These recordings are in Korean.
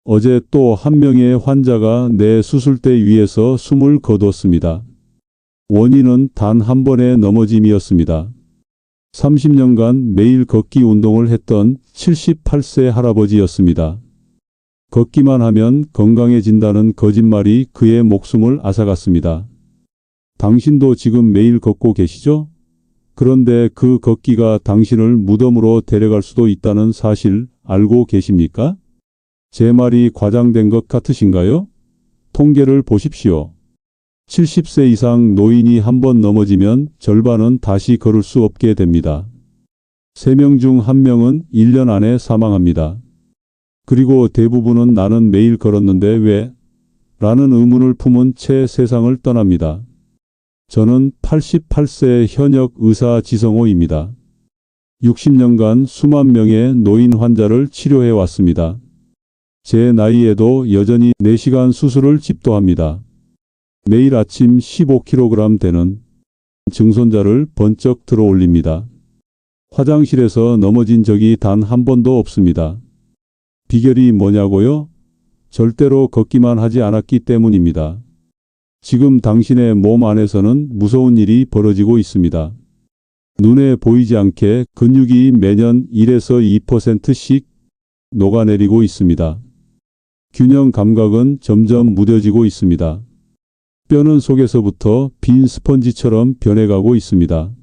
어제 또 한 명의 환자가 내 수술대 위에서 숨을 거두었습니다. 원인은 단 한 번의 넘어짐이었습니다. 30년간 매일 걷기 운동을 했던 78세 할아버지였습니다. 걷기만 하면 건강해진다는 거짓말이 그의 목숨을 앗아갔습니다. 당신도 지금 매일 걷고 계시죠? 그런데 그 걷기가 당신을 무덤으로 데려갈 수도 있다는 사실 알고 계십니까? 제 말이 과장된 것 같으신가요? 통계를 보십시오. 70세 이상 노인이 한 번 넘어지면 절반은 다시 걸을 수 없게 됩니다. 3명 중 1명은 1년 안에 사망합니다. 그리고 대부분은 나는 매일 걸었는데 왜? 라는 의문을 품은 채 세상을 떠납니다. 저는 88세 현역 의사 지성호입니다. 60년간 수만 명의 노인 환자를 치료해 왔습니다. 제 나이에도 여전히 4시간 수술을 집도합니다. 매일 아침 15kg 되는 증손자를 번쩍 들어 올립니다. 화장실에서 넘어진 적이 단 한 번도 없습니다. 비결이 뭐냐고요? 절대로 걷기만 하지 않았기 때문입니다. 지금 당신의 몸 안에서는 무서운 일이 벌어지고 있습니다. 눈에 보이지 않게 근육이 매년 1에서 2%씩 녹아내리고 있습니다. 균형 감각은 점점 무뎌지고 있습니다. 뼈는 속에서부터 빈 스펀지처럼 변해가고 있습니다.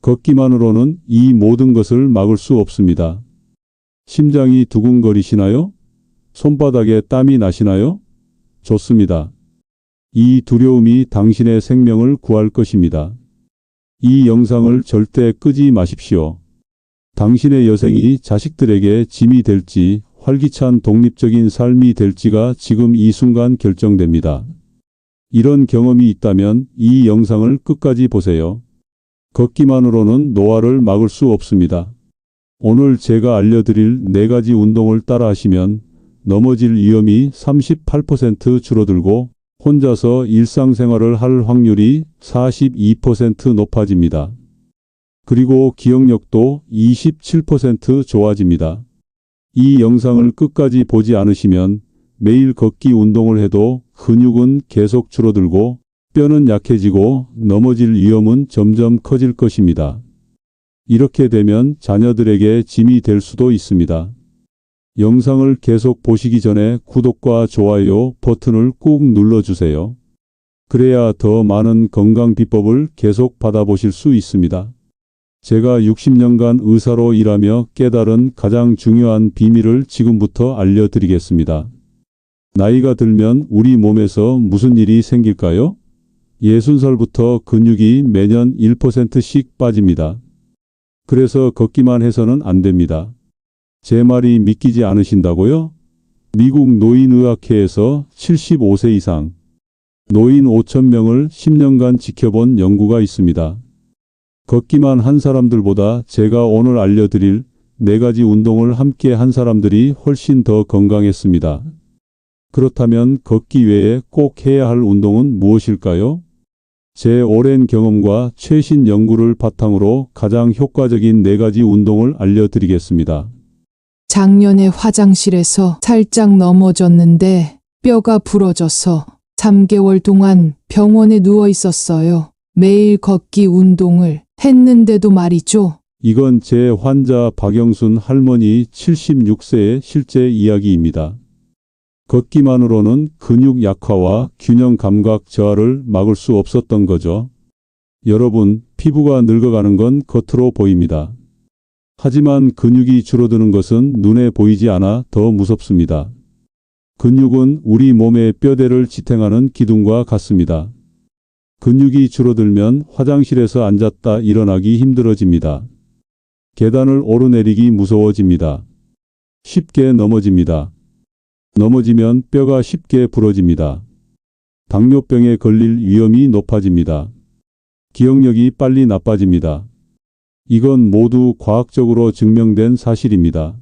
걷기만으로는 이 모든 것을 막을 수 없습니다. 심장이 두근거리시나요? 손바닥에 땀이 나시나요? 좋습니다. 이 두려움이 당신의 생명을 구할 것입니다. 이 영상을 절대 끄지 마십시오. 당신의 여생이 자식들에게 짐이 될지 활기찬 독립적인 삶이 될지가 지금 이 순간 결정됩니다. 이런 경험이 있다면 이 영상을 끝까지 보세요. 걷기만으로는 노화를 막을 수 없습니다. 오늘 제가 알려드릴 4가지 운동을 따라 하시면 넘어질 위험이 38% 줄어들고 혼자서 일상생활을 할 확률이 42% 높아집니다. 그리고 기억력도 27% 좋아집니다. 이 영상을 끝까지 보지 않으시면 매일 걷기 운동을 해도 근육은 계속 줄어들고 뼈는 약해지고 넘어질 위험은 점점 커질 것입니다. 이렇게 되면 자녀들에게 짐이 될 수도 있습니다. 영상을 계속 보시기 전에 구독과 좋아요 버튼을 꾹 눌러주세요. 그래야 더 많은 건강 비법을 계속 받아보실 수 있습니다. 제가 60년간 의사로 일하며 깨달은 가장 중요한 비밀을 지금부터 알려드리겠습니다. 나이가 들면 우리 몸에서 무슨 일이 생길까요? 60살부터 근육이 매년 1%씩 빠집니다. 그래서 걷기만 해서는 안 됩니다. 제 말이 믿기지 않으신다고요? 미국 노인의학회에서 75세 이상 노인 5,000명을 10년간 지켜본 연구가 있습니다. 걷기만 한 사람들보다 제가 오늘 알려드릴 4가지 운동을 함께 한 사람들이 훨씬 더 건강했습니다. 그렇다면 걷기 외에 꼭 해야 할 운동은 무엇일까요? 제 오랜 경험과 최신 연구를 바탕으로 가장 효과적인 4가지 운동을 알려드리겠습니다. 작년에 화장실에서 살짝 넘어졌는데 뼈가 부러져서 3개월 동안 병원에 누워 있었어요. 매일 걷기 운동을 했는데도 말이죠. 이건 제 환자 박영순 할머니 76세의 실제 이야기입니다. 걷기만으로는 근육 약화와 균형 감각 저하를 막을 수 없었던 거죠. 여러분, 피부가 늙어가는 건 겉으로 보입니다. 하지만 근육이 줄어드는 것은 눈에 보이지 않아 더 무섭습니다. 근육은 우리 몸의 뼈대를 지탱하는 기둥과 같습니다. 근육이 줄어들면 화장실에서 앉았다 일어나기 힘들어집니다. 계단을 오르내리기 무서워집니다. 쉽게 넘어집니다. 넘어지면 뼈가 쉽게 부러집니다. 당뇨병에 걸릴 위험이 높아집니다. 기억력이 빨리 나빠집니다. 이건 모두 과학적으로 증명된 사실입니다.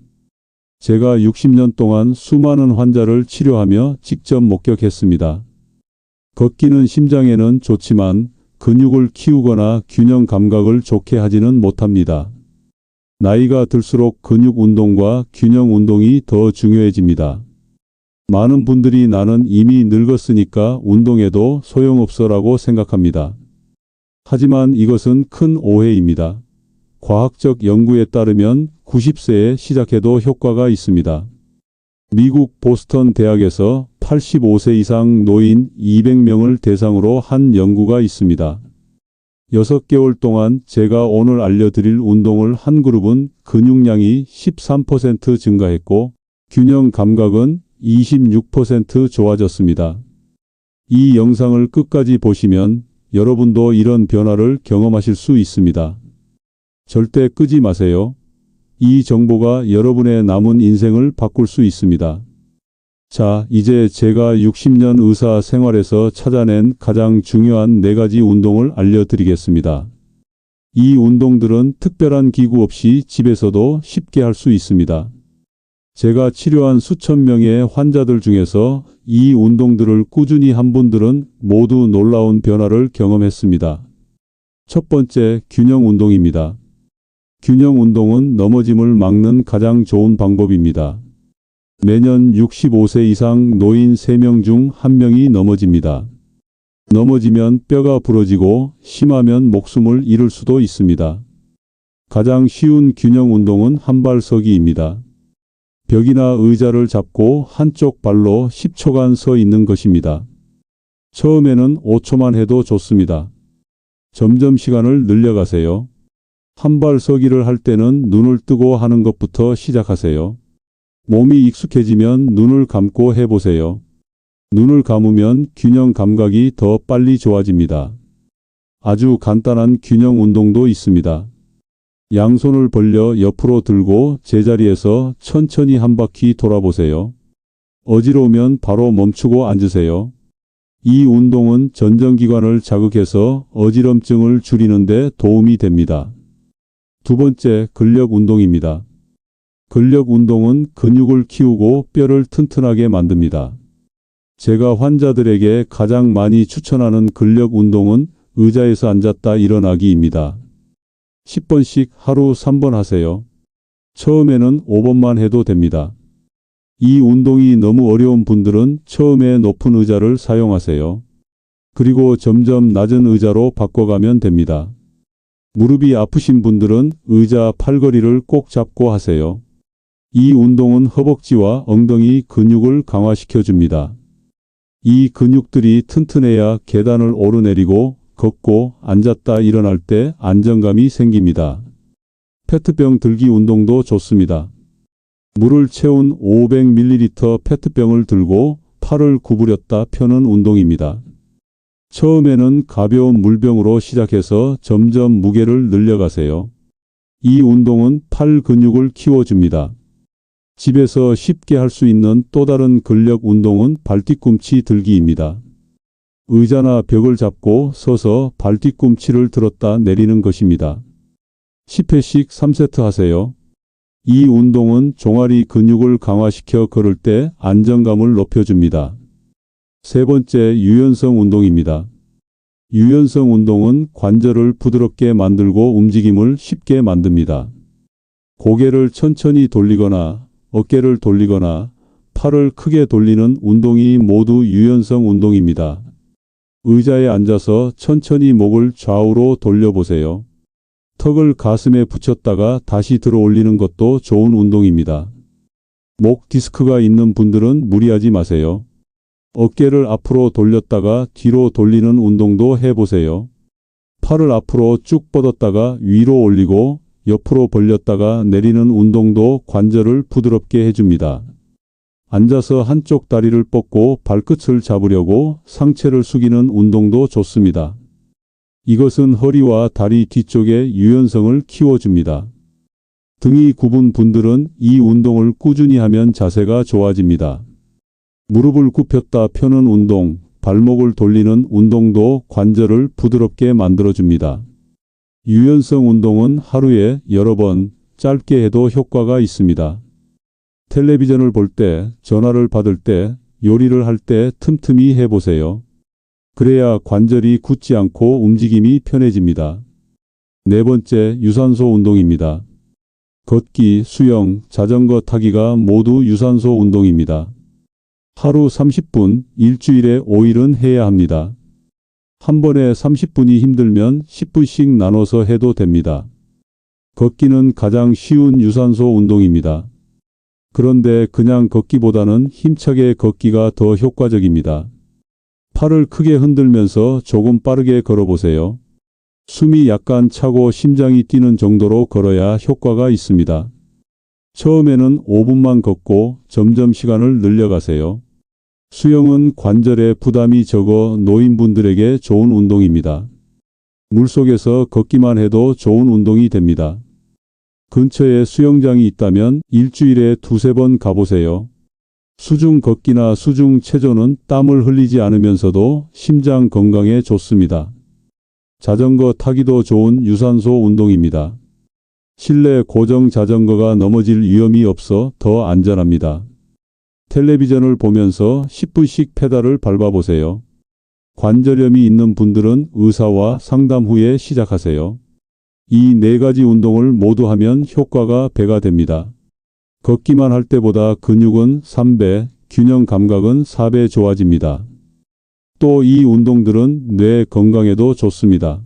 제가 60년 동안 수많은 환자를 치료하며 직접 목격했습니다. 걷기는 심장에는 좋지만 근육을 키우거나 균형 감각을 좋게 하지는 못합니다. 나이가 들수록 근육 운동과 균형 운동이 더 중요해집니다. 많은 분들이 나는 이미 늙었으니까 운동해도 소용없어라고 생각합니다. 하지만 이것은 큰 오해입니다. 과학적 연구에 따르면 90세에 시작해도 효과가 있습니다. 미국 보스턴 대학에서 85세 이상 노인 200명을 대상으로 한 연구가 있습니다. 6개월 동안 제가 오늘 알려드릴 운동을 한 그룹은 근육량이 13% 증가했고 균형 감각은 26% 좋아졌습니다. 이 영상을 끝까지 보시면 여러분도 이런 변화를 경험하실 수 있습니다. 절대 끄지 마세요. 이 정보가 여러분의 남은 인생을 바꿀 수 있습니다. 자, 이제 제가 60년 의사 생활에서 찾아낸 가장 중요한 4가지 운동을 알려드리겠습니다. 이 운동들은 특별한 기구 없이 집에서도 쉽게 할 수 있습니다. 제가 치료한 수천 명의 환자들 중에서 이 운동들을 꾸준히 한 분들은 모두 놀라운 변화를 경험했습니다. 첫 번째, 균형 운동입니다. 균형 운동은 넘어짐을 막는 가장 좋은 방법입니다. 매년 65세 이상 노인 3명 중 1명이 넘어집니다. 넘어지면 뼈가 부러지고 심하면 목숨을 잃을 수도 있습니다. 가장 쉬운 균형 운동은 한발서기입니다. 벽이나 의자를 잡고 한쪽 발로 10초간 서 있는 것입니다. 처음에는 5초만 해도 좋습니다. 점점 시간을 늘려가세요. 한발서기를 할 때는 눈을 뜨고 하는 것부터 시작하세요. 몸이 익숙해지면 눈을 감고 해보세요. 눈을 감으면 균형 감각이 더 빨리 좋아집니다. 아주 간단한 균형 운동도 있습니다. 양손을 벌려 옆으로 들고 제자리에서 천천히 한 바퀴 돌아보세요. 어지러우면 바로 멈추고 앉으세요. 이 운동은 전정기관을 자극해서 어지럼증을 줄이는 데 도움이 됩니다. 두 번째, 근력 운동입니다. 근력 운동은 근육을 키우고 뼈를 튼튼하게 만듭니다. 제가 환자들에게 가장 많이 추천하는 근력 운동은 의자에서 앉았다 일어나기입니다. 10번씩 하루 3번 하세요. 처음에는 5번만 해도 됩니다. 이 운동이 너무 어려운 분들은 처음에 높은 의자를 사용하세요. 그리고 점점 낮은 의자로 바꿔가면 됩니다. 무릎이 아프신 분들은 의자 팔걸이를 꼭 잡고 하세요. 이 운동은 허벅지와 엉덩이 근육을 강화시켜 줍니다. 이 근육들이 튼튼해야 계단을 오르내리고 걷고 앉았다 일어날 때 안정감이 생깁니다. 페트병 들기 운동도 좋습니다. 물을 채운 500ml 페트병을 들고 팔을 구부렸다 펴는 운동입니다. 처음에는 가벼운 물병으로 시작해서 점점 무게를 늘려가세요. 이 운동은 팔 근육을 키워줍니다. 집에서 쉽게 할 수 있는 또 다른 근력 운동은 발뒤꿈치 들기입니다. 의자나 벽을 잡고 서서 발뒤꿈치를 들었다 내리는 것입니다. 10회씩 3세트 하세요. 이 운동은 종아리 근육을 강화시켜 걸을 때 안정감을 높여줍니다. 세 번째, 유연성 운동입니다. 유연성 운동은 관절을 부드럽게 만들고 움직임을 쉽게 만듭니다. 고개를 천천히 돌리거나 어깨를 돌리거나 팔을 크게 돌리는 운동이 모두 유연성 운동입니다. 의자에 앉아서 천천히 목을 좌우로 돌려보세요. 턱을 가슴에 붙였다가 다시 들어 올리는 것도 좋은 운동입니다. 목 디스크가 있는 분들은 무리하지 마세요. 어깨를 앞으로 돌렸다가 뒤로 돌리는 운동도 해보세요. 팔을 앞으로 쭉 뻗었다가 위로 올리고 옆으로 벌렸다가 내리는 운동도 관절을 부드럽게 해줍니다. 앉아서 한쪽 다리를 뻗고 발끝을 잡으려고 상체를 숙이는 운동도 좋습니다. 이것은 허리와 다리 뒤쪽의 유연성을 키워줍니다. 등이 굽은 분들은 이 운동을 꾸준히 하면 자세가 좋아집니다. 무릎을 굽혔다 펴는 운동, 발목을 돌리는 운동도 관절을 부드럽게 만들어줍니다. 유연성 운동은 하루에 여러 번 짧게 해도 효과가 있습니다. 텔레비전을 볼 때, 전화를 받을 때, 요리를 할 때 틈틈이 해보세요. 그래야 관절이 굳지 않고 움직임이 편해집니다. 네 번째, 유산소 운동입니다. 걷기, 수영, 자전거 타기가 모두 유산소 운동입니다. 하루 30분, 일주일에 5일은 해야 합니다. 한 번에 30분이 힘들면 10분씩 나눠서 해도 됩니다. 걷기는 가장 쉬운 유산소 운동입니다. 그런데 그냥 걷기보다는 힘차게 걷기가 더 효과적입니다. 팔을 크게 흔들면서 조금 빠르게 걸어보세요. 숨이 약간 차고 심장이 뛰는 정도로 걸어야 효과가 있습니다. 처음에는 5분만 걷고 점점 시간을 늘려가세요. 수영은 관절에 부담이 적어 노인분들에게 좋은 운동입니다. 물속에서 걷기만 해도 좋은 운동이 됩니다. 근처에 수영장이 있다면 일주일에 2~3번 가보세요. 수중 걷기나 수중 체조는 땀을 흘리지 않으면서도 심장 건강에 좋습니다. 자전거 타기도 좋은 유산소 운동입니다. 실내 고정 자전거가 넘어질 위험이 없어 더 안전합니다. 텔레비전을 보면서 10분씩 페달을 밟아보세요. 관절염이 있는 분들은 의사와 상담 후에 시작하세요. 이 4가지 운동을 모두 하면 효과가 배가 됩니다. 걷기만 할 때보다 근육은 3배, 균형 감각은 4배 좋아집니다. 또 이 운동들은 뇌 건강에도 좋습니다.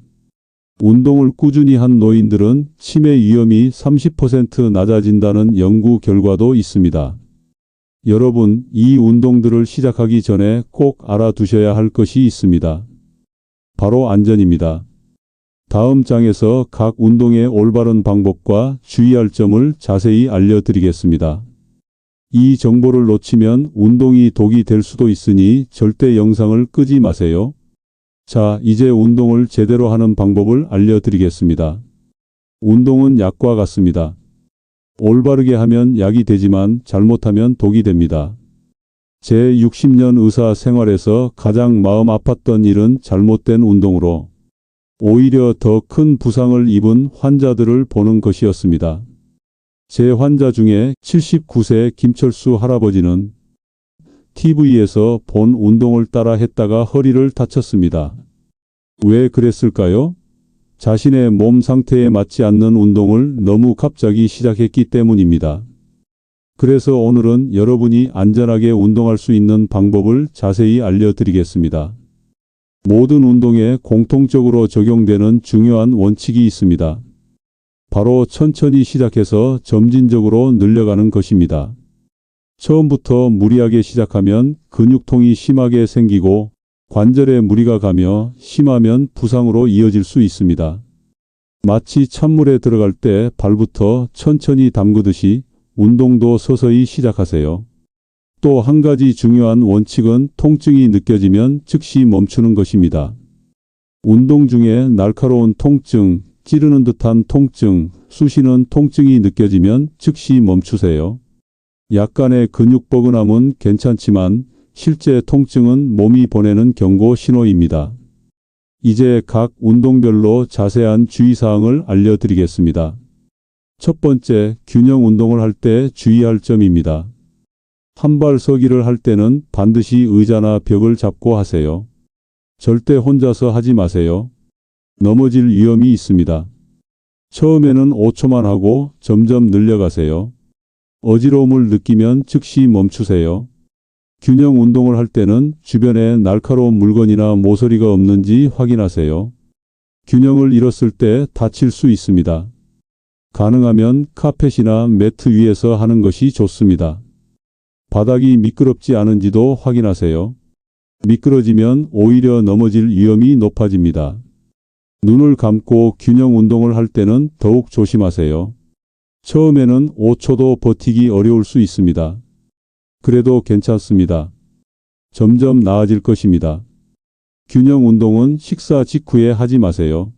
운동을 꾸준히 한 노인들은 치매 위험이 30% 낮아진다는 연구 결과도 있습니다. 여러분, 이 운동들을 시작하기 전에 꼭 알아두셔야 할 것이 있습니다. 바로 안전입니다. 다음 장에서 각 운동의 올바른 방법과 주의할 점을 자세히 알려드리겠습니다. 이 정보를 놓치면 운동이 독이 될 수도 있으니 절대 영상을 끄지 마세요. 자, 이제 운동을 제대로 하는 방법을 알려드리겠습니다. 운동은 약과 같습니다. 올바르게 하면 약이 되지만 잘못하면 독이 됩니다. 제 60년 의사 생활에서 가장 마음 아팠던 일은 잘못된 운동으로 오히려 더 큰 부상을 입은 환자들을 보는 것이었습니다. 제 환자 중에 79세 김철수 할아버지는 TV에서 본 운동을 따라 했다가 허리를 다쳤습니다. 왜 그랬을까요? 자신의 몸 상태에 맞지 않는 운동을 너무 갑자기 시작했기 때문입니다. 그래서 오늘은 여러분이 안전하게 운동할 수 있는 방법을 자세히 알려드리겠습니다. 모든 운동에 공통적으로 적용되는 중요한 원칙이 있습니다. 바로 천천히 시작해서 점진적으로 늘려가는 것입니다. 처음부터 무리하게 시작하면 근육통이 심하게 생기고 관절에 무리가 가며 심하면 부상으로 이어질 수 있습니다. 마치 찬물에 들어갈 때 발부터 천천히 담그듯이 운동도 서서히 시작하세요. 또 한 가지 중요한 원칙은 통증이 느껴지면 즉시 멈추는 것입니다. 운동 중에 날카로운 통증, 찌르는 듯한 통증, 쑤시는 통증이 느껴지면 즉시 멈추세요. 약간의 근육 뻐근함은 괜찮지만 실제 통증은 몸이 보내는 경고 신호입니다. 이제 각 운동별로 자세한 주의사항을 알려드리겠습니다. 첫 번째, 균형 운동을 할 때 주의할 점입니다. 한발 서기를 할 때는 반드시 의자나 벽을 잡고 하세요. 절대 혼자서 하지 마세요. 넘어질 위험이 있습니다. 처음에는 5초만 하고 점점 늘려가세요. 어지러움을 느끼면 즉시 멈추세요. 균형 운동을 할 때는 주변에 날카로운 물건이나 모서리가 없는지 확인하세요. 균형을 잃었을 때 다칠 수 있습니다. 가능하면 카펫이나 매트 위에서 하는 것이 좋습니다. 바닥이 미끄럽지 않은지도 확인하세요. 미끄러지면 오히려 넘어질 위험이 높아집니다. 눈을 감고 균형 운동을 할 때는 더욱 조심하세요. 처음에는 5초도 버티기 어려울 수 있습니다. 그래도 괜찮습니다. 점점 나아질 것입니다. 균형 운동은 식사 직후에 하지 마세요.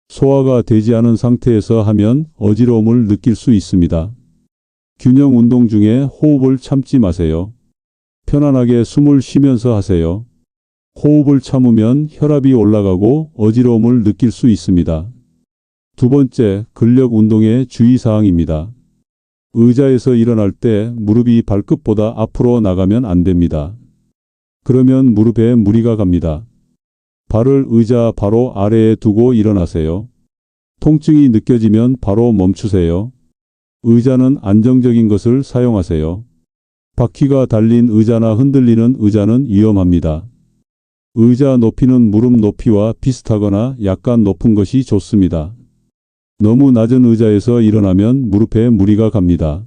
소화가 되지 않은 상태에서 하면 어지러움을 느낄 수 있습니다. 균형 운동 중에 호흡을 참지 마세요. 편안하게 숨을 쉬면서 하세요. 호흡을 참으면 혈압이 올라가고 어지러움을 느낄 수 있습니다. 두 번째, 근력 운동의 주의사항입니다. 의자에서 일어날 때 무릎이 발끝보다 앞으로 나가면 안 됩니다. 그러면 무릎에 무리가 갑니다. 발을 의자 바로 아래에 두고 일어나세요. 통증이 느껴지면 바로 멈추세요. 의자는 안정적인 것을 사용하세요. 바퀴가 달린 의자나 흔들리는 의자는 위험합니다. 의자 높이는 무릎 높이와 비슷하거나 약간 높은 것이 좋습니다. 너무 낮은 의자에서 일어나면 무릎에 무리가 갑니다.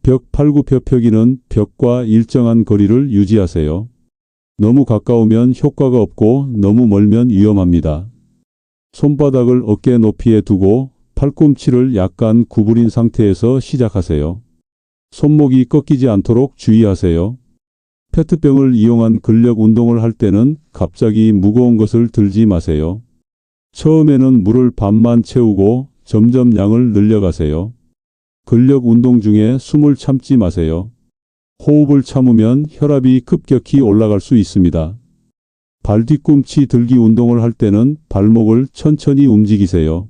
벽 팔굽혀펴기는 벽과 일정한 거리를 유지하세요. 너무 가까우면 효과가 없고 너무 멀면 위험합니다. 손바닥을 어깨 높이에 두고 팔꿈치를 약간 구부린 상태에서 시작하세요. 손목이 꺾이지 않도록 주의하세요. 페트병을 이용한 근력 운동을 할 때는 갑자기 무거운 것을 들지 마세요. 처음에는 물을 반만 채우고 점점 양을 늘려가세요. 근력 운동 중에 숨을 참지 마세요. 호흡을 참으면 혈압이 급격히 올라갈 수 있습니다. 발 뒤꿈치 들기 운동을 할 때는 발목을 천천히 움직이세요.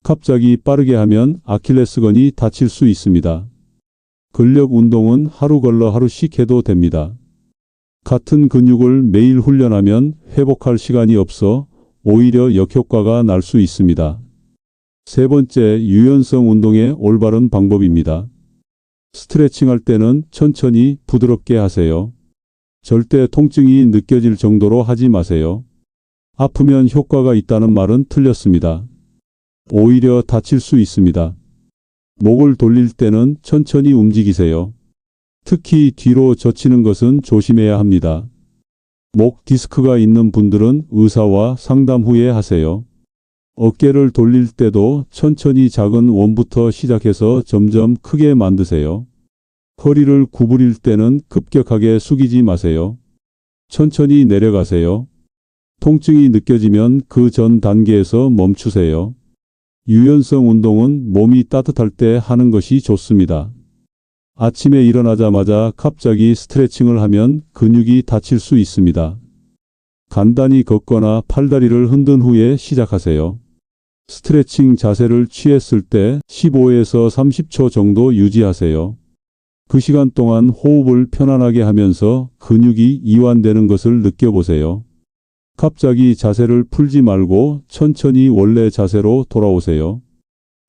갑자기 빠르게 하면 아킬레스건이 다칠 수 있습니다. 근력 운동은 하루 걸러 하루씩 해도 됩니다. 같은 근육을 매일 훈련하면 회복할 시간이 없어 오히려 역효과가 날 수 있습니다. 세 번째, 유연성 운동의 올바른 방법입니다. 스트레칭 할 때는 천천히 부드럽게 하세요. 절대 통증이 느껴질 정도로 하지 마세요. 아프면 효과가 있다는 말은 틀렸습니다. 오히려 다칠 수 있습니다. 목을 돌릴 때는 천천히 움직이세요. 특히 뒤로 젖히는 것은 조심해야 합니다. 목 디스크가 있는 분들은 의사와 상담 후에 하세요. 어깨를 돌릴 때도 천천히 작은 원부터 시작해서 점점 크게 만드세요. 허리를 구부릴 때는 급격하게 숙이지 마세요. 천천히 내려가세요. 통증이 느껴지면 그 전 단계에서 멈추세요. 유연성 운동은 몸이 따뜻할 때 하는 것이 좋습니다. 아침에 일어나자마자 갑자기 스트레칭을 하면 근육이 다칠 수 있습니다. 간단히 걷거나 팔다리를 흔든 후에 시작하세요. 스트레칭 자세를 취했을 때 15에서 30초 정도 유지하세요. 그 시간 동안 호흡을 편안하게 하면서 근육이 이완되는 것을 느껴보세요. 갑자기 자세를 풀지 말고 천천히 원래 자세로 돌아오세요.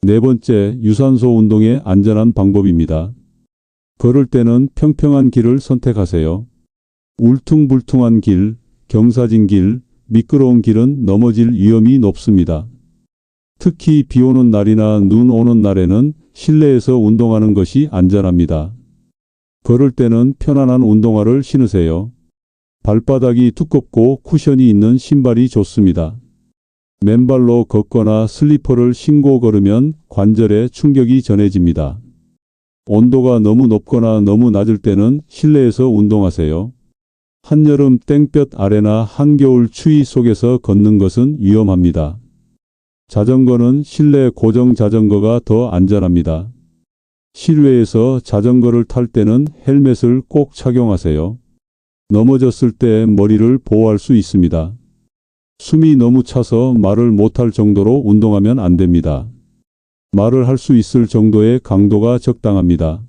네 번째, 유산소 운동의 안전한 방법입니다. 걸을 때는 평평한 길을 선택하세요. 울퉁불퉁한 길, 경사진 길, 미끄러운 길은 넘어질 위험이 높습니다. 특히 비 오는 날이나 눈 오는 날에는 실내에서 운동하는 것이 안전합니다. 걸을 때는 편안한 운동화를 신으세요. 발바닥이 두껍고 쿠션이 있는 신발이 좋습니다. 맨발로 걷거나 슬리퍼를 신고 걸으면 관절에 충격이 전해집니다. 온도가 너무 높거나 너무 낮을 때는 실내에서 운동하세요. 한여름 땡볕 아래나 한겨울 추위 속에서 걷는 것은 위험합니다. 자전거는 실내 고정 자전거가 더 안전합니다. 실외에서 자전거를 탈 때는 헬멧을 꼭 착용하세요. 넘어졌을 때 머리를 보호할 수 있습니다. 숨이 너무 차서 말을 못할 정도로 운동하면 안 됩니다. 말을 할 수 있을 정도의 강도가 적당합니다.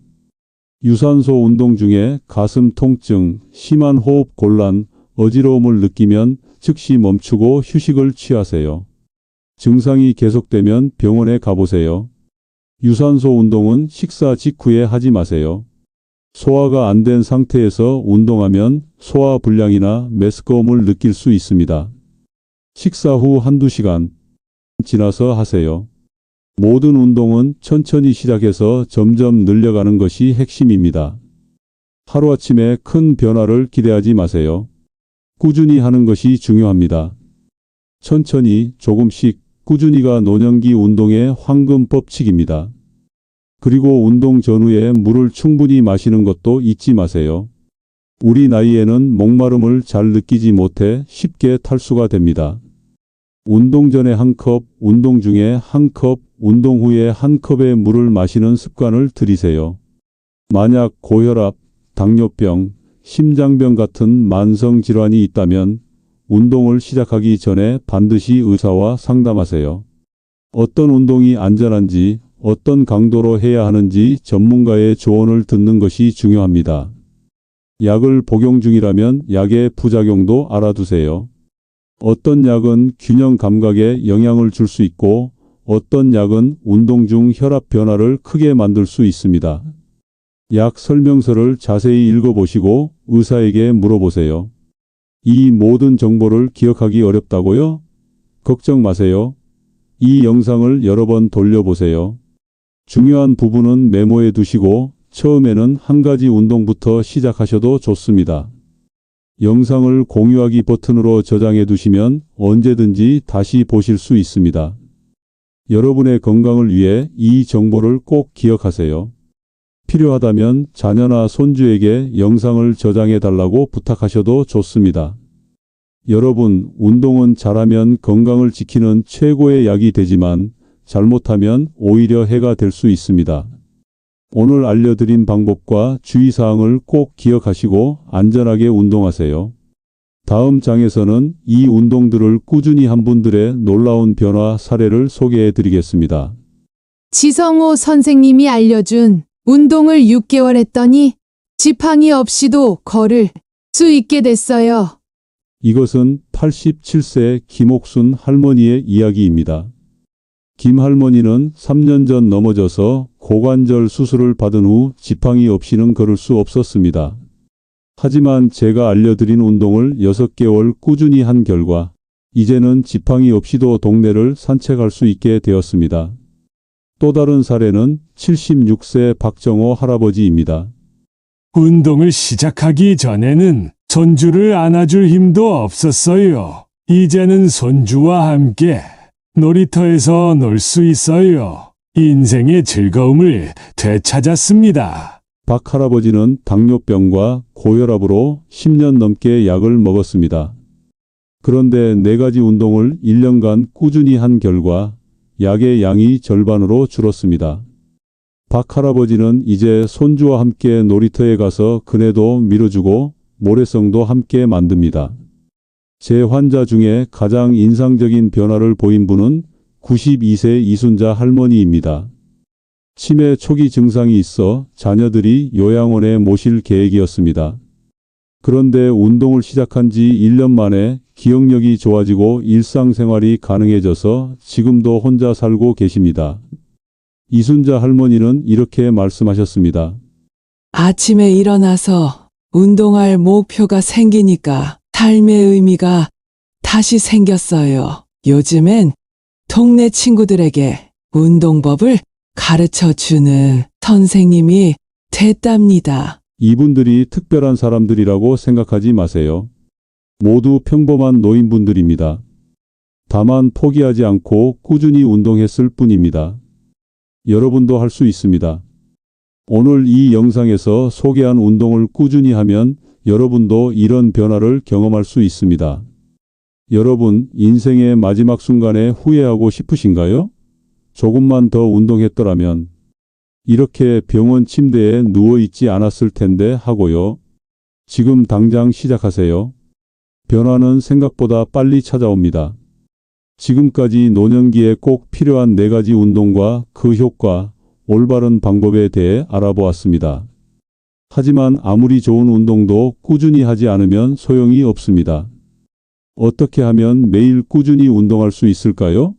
유산소 운동 중에 가슴 통증, 심한 호흡 곤란, 어지러움을 느끼면 즉시 멈추고 휴식을 취하세요. 증상이 계속되면 병원에 가보세요. 유산소 운동은 식사 직후에 하지 마세요. 소화가 안 된 상태에서 운동하면 소화불량이나 메스꺼움을 느낄 수 있습니다. 식사 후 한두 시간 지나서 하세요. 모든 운동은 천천히 시작해서 점점 늘려가는 것이 핵심입니다. 하루아침에 큰 변화를 기대하지 마세요. 꾸준히 하는 것이 중요합니다. 천천히 조금씩 꾸준히가 노년기 운동의 황금 법칙입니다. 그리고 운동 전후에 물을 충분히 마시는 것도 잊지 마세요. 우리 나이에는 목마름을 잘 느끼지 못해 쉽게 탈수가 됩니다. 운동 전에 한 컵, 운동 중에 한 컵, 운동 후에 한 컵의 물을 마시는 습관을 들이세요. 만약 고혈압, 당뇨병, 심장병 같은 만성 질환이 있다면 운동을 시작하기 전에 반드시 의사와 상담하세요. 어떤 운동이 안전한지, 어떤 강도로 해야 하는지 전문가의 조언을 듣는 것이 중요합니다. 약을 복용 중이라면 약의 부작용도 알아두세요. 어떤 약은 균형 감각에 영향을 줄 수 있고 어떤 약은 운동 중 혈압 변화를 크게 만들 수 있습니다. 약 설명서를 자세히 읽어보시고 의사에게 물어보세요. 이 모든 정보를 기억하기 어렵다고요? 걱정 마세요. 이 영상을 여러 번 돌려보세요. 중요한 부분은 메모해 두시고 처음에는 한 가지 운동부터 시작하셔도 좋습니다. 영상을 공유하기 버튼으로 저장해 두시면 언제든지 다시 보실 수 있습니다. 여러분의 건강을 위해 이 정보를 꼭 기억하세요. 필요하다면 자녀나 손주에게 영상을 저장해 달라고 부탁하셔도 좋습니다. 여러분, 운동은 잘하면 건강을 지키는 최고의 약이 되지만 잘못하면 오히려 해가 될 수 있습니다. 오늘 알려드린 방법과 주의사항을 꼭 기억하시고 안전하게 운동하세요. 다음 장에서는 이 운동들을 꾸준히 한 분들의 놀라운 변화 사례를 소개해 드리겠습니다. 지성호 선생님이 알려준 운동을 6개월 했더니 지팡이 없이도 걸을 수 있게 됐어요. 이것은 87세 김옥순 할머니의 이야기입니다. 김 할머니는 3년 전 넘어져서 고관절 수술을 받은 후 지팡이 없이는 걸을 수 없었습니다. 하지만 제가 알려드린 운동을 6개월 꾸준히 한 결과 이제는 지팡이 없이도 동네를 산책할 수 있게 되었습니다. 또 다른 사례는 76세 박정호 할아버지입니다. 운동을 시작하기 전에는 손주를 안아줄 힘도 없었어요. 이제는 손주와 함께 놀이터에서 놀 수 있어요. 인생의 즐거움을 되찾았습니다. 박 할아버지는 당뇨병과 고혈압으로 10년 넘게 약을 먹었습니다. 그런데 4가지 운동을 1년간 꾸준히 한 결과 약의 양이 절반으로 줄었습니다. 박 할아버지는 이제 손주와 함께 놀이터에 가서 그네도 밀어주고 모래성도 함께 만듭니다. 제 환자 중에 가장 인상적인 변화를 보인 분은 92세 이순자 할머니입니다. 치매 초기 증상이 있어 자녀들이 요양원에 모실 계획이었습니다. 그런데 운동을 시작한 지 1년 만에 기억력이 좋아지고 일상생활이 가능해져서 지금도 혼자 살고 계십니다. 이순자 할머니는 이렇게 말씀하셨습니다. 아침에 일어나서 운동할 목표가 생기니까 삶의 의미가 다시 생겼어요. 요즘엔 동네 친구들에게 운동법을 가르쳐 주는 선생님이 됐답니다. 이분들이 특별한 사람들이라고 생각하지 마세요. 모두 평범한 노인분들입니다. 다만 포기하지 않고 꾸준히 운동했을 뿐입니다. 여러분도 할 수 있습니다. 오늘 이 영상에서 소개한 운동을 꾸준히 하면 여러분도 이런 변화를 경험할 수 있습니다. 여러분, 인생의 마지막 순간에 후회하고 싶으신가요? 조금만 더 운동했더라면 이렇게 병원 침대에 누워있지 않았을 텐데 하고요. 지금 당장 시작하세요. 변화는 생각보다 빨리 찾아옵니다. 지금까지 노년기에 꼭 필요한 4가지 운동과 그 효과, 올바른 방법에 대해 알아보았습니다. 하지만 아무리 좋은 운동도 꾸준히 하지 않으면 소용이 없습니다. 어떻게 하면 매일 꾸준히 운동할 수 있을까요?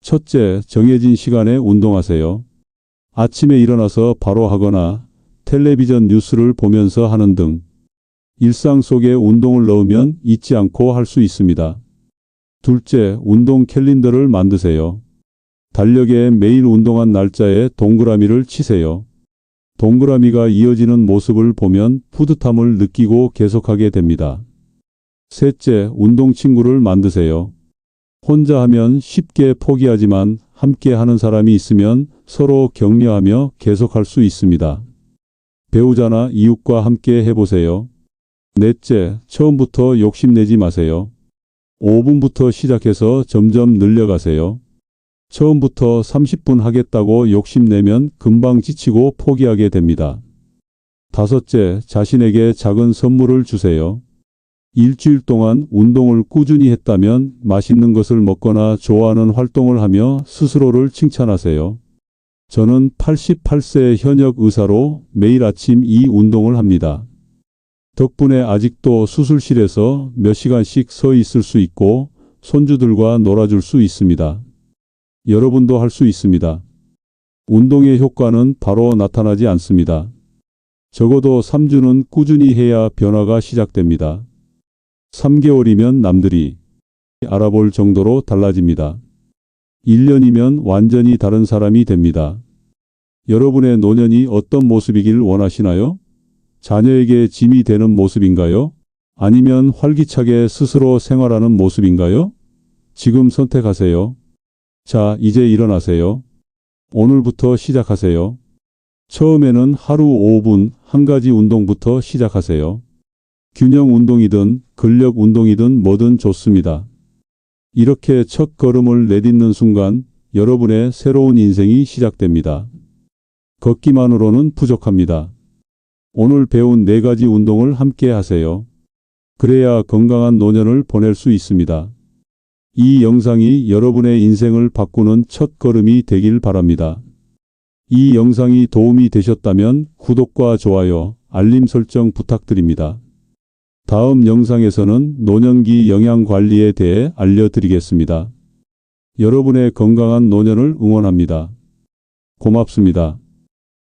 첫째, 정해진 시간에 운동하세요. 아침에 일어나서 바로 하거나 텔레비전 뉴스를 보면서 하는 등 일상 속에 운동을 넣으면 잊지 않고 할 수 있습니다. 둘째, 운동 캘린더를 만드세요. 달력에 매일 운동한 날짜에 동그라미를 치세요. 동그라미가 이어지는 모습을 보면 뿌듯함을 느끼고 계속하게 됩니다. 셋째, 운동 친구를 만드세요. 혼자 하면 쉽게 포기하지만 함께 하는 사람이 있으면 서로 격려하며 계속할 수 있습니다. 배우자나 이웃과 함께 해보세요. 넷째, 처음부터 욕심내지 마세요. 5분부터 시작해서 점점 늘려가세요. 처음부터 30분 하겠다고 욕심내면 금방 지치고 포기하게 됩니다. 다섯째, 자신에게 작은 선물을 주세요. 일주일 동안 운동을 꾸준히 했다면 맛있는 것을 먹거나 좋아하는 활동을 하며 스스로를 칭찬하세요. 저는 88세 현역 의사로 매일 아침 이 운동을 합니다. 덕분에 아직도 수술실에서 몇 시간씩 서 있을 수 있고 손주들과 놀아줄 수 있습니다. 여러분도 할 수 있습니다. 운동의 효과는 바로 나타나지 않습니다. 적어도 3주는 꾸준히 해야 변화가 시작됩니다. 3개월이면 남들이 알아볼 정도로 달라집니다. 1년이면 완전히 다른 사람이 됩니다. 여러분의 노년이 어떤 모습이길 원하시나요? 자녀에게 짐이 되는 모습인가요? 아니면 활기차게 스스로 생활하는 모습인가요? 지금 선택하세요. 자, 이제 일어나세요. 오늘부터 시작하세요. 처음에는 하루 5분 한 가지 운동부터 시작하세요. 균형 운동이든 근력 운동이든 뭐든 좋습니다. 이렇게 첫 걸음을 내딛는 순간 여러분의 새로운 인생이 시작됩니다. 걷기만으로는 부족합니다. 오늘 배운 4가지 운동을 함께 하세요. 그래야 건강한 노년을 보낼 수 있습니다. 이 영상이 여러분의 인생을 바꾸는 첫 걸음이 되길 바랍니다. 이 영상이 도움이 되셨다면 구독과 좋아요, 알림 설정 부탁드립니다. 다음 영상에서는 노년기 영양 관리에 대해 알려드리겠습니다. 여러분의 건강한 노년을 응원합니다. 고맙습니다.